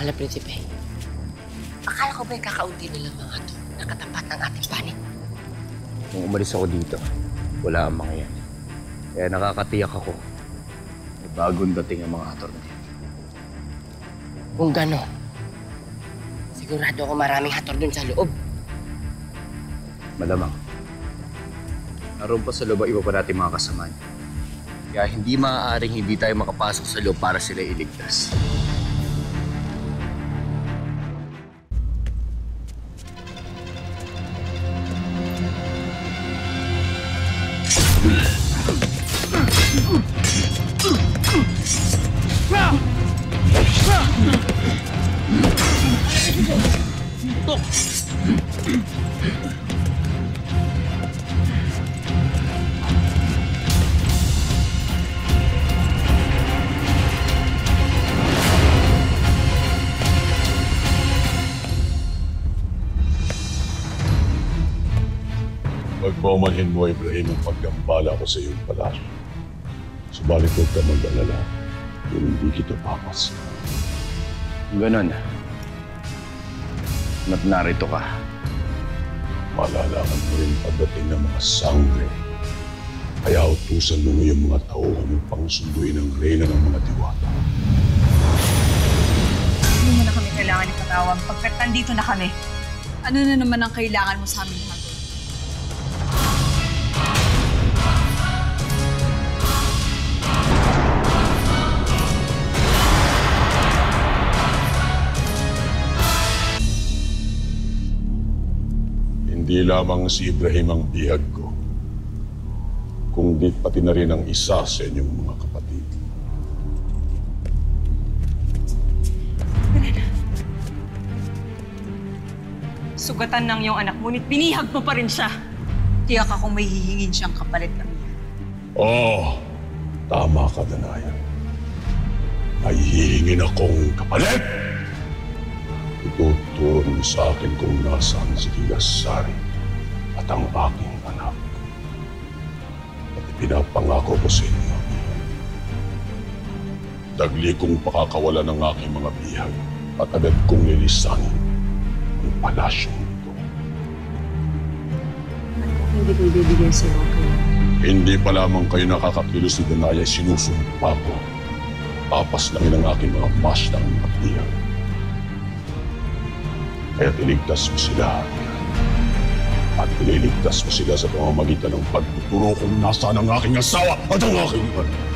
pala, Prinsipe. Akala ko ba'y kakaunti na lang mga to nakatapat ng ating panig? Nung umalis ako dito, wala ang mga yan. Kaya nakakatiyak ako, may bagong dating ang mga hator na dito. Kung gano'n, sigurado ako maraming hator dun sa loob. Malamang. Naroon pa sa loob ang iba pa natin mga kasama niya. Kaya hindi maaaring hindi tayo makapasok sa loob para sila iligtas. Pagpamanhin mo, Ibrahim, ang paggambala ko sa iyong palasyo. Subalit huwag ka mag-alala, kung hindi kita papas. Kung ganun, na't narito ka. Malalaman mo rin pagdating ng mga sangre. Kaya utusan mo ngayong mga tauhan ng pangsunduin ng reyna ng mga diwata. Hindi mo na kami kailangan ipatawag pagkat nandito na kami. Ano na naman ang kailangan mo sa amin lahat? Hindi lamang si Ibrahim ang bihag ko, kundi pati na rin ang isa sa inyong mga kapatid. Sugatan ng iyong anak, ngunit binihag mo pa rin siya. Tiyak akong may hihingin siyang kapalit ng iyan. Oh, tama ka, Danaya. May hihingin akong kapalit! Ituturo mo sa akin kung nasaan si Tilasari at ang aking anak. At ipinapangako ko sa inyo, dagli kong pakakawala ng aking mga bihag at agad kong lilisanin ang palasyong ito. Hindi ko ibibigay sa iyo kayo. Hindi pa lamang kayo nakakakilos ni Danaya, sinusumpa ko. Papas lang ang aking mga mas ng mga bihag. Kaya iligtas mo sila. At ililigtas mo sila sa pamamagitan ng pagtuturo kung nasaan ang aking asawa at ang aking anak.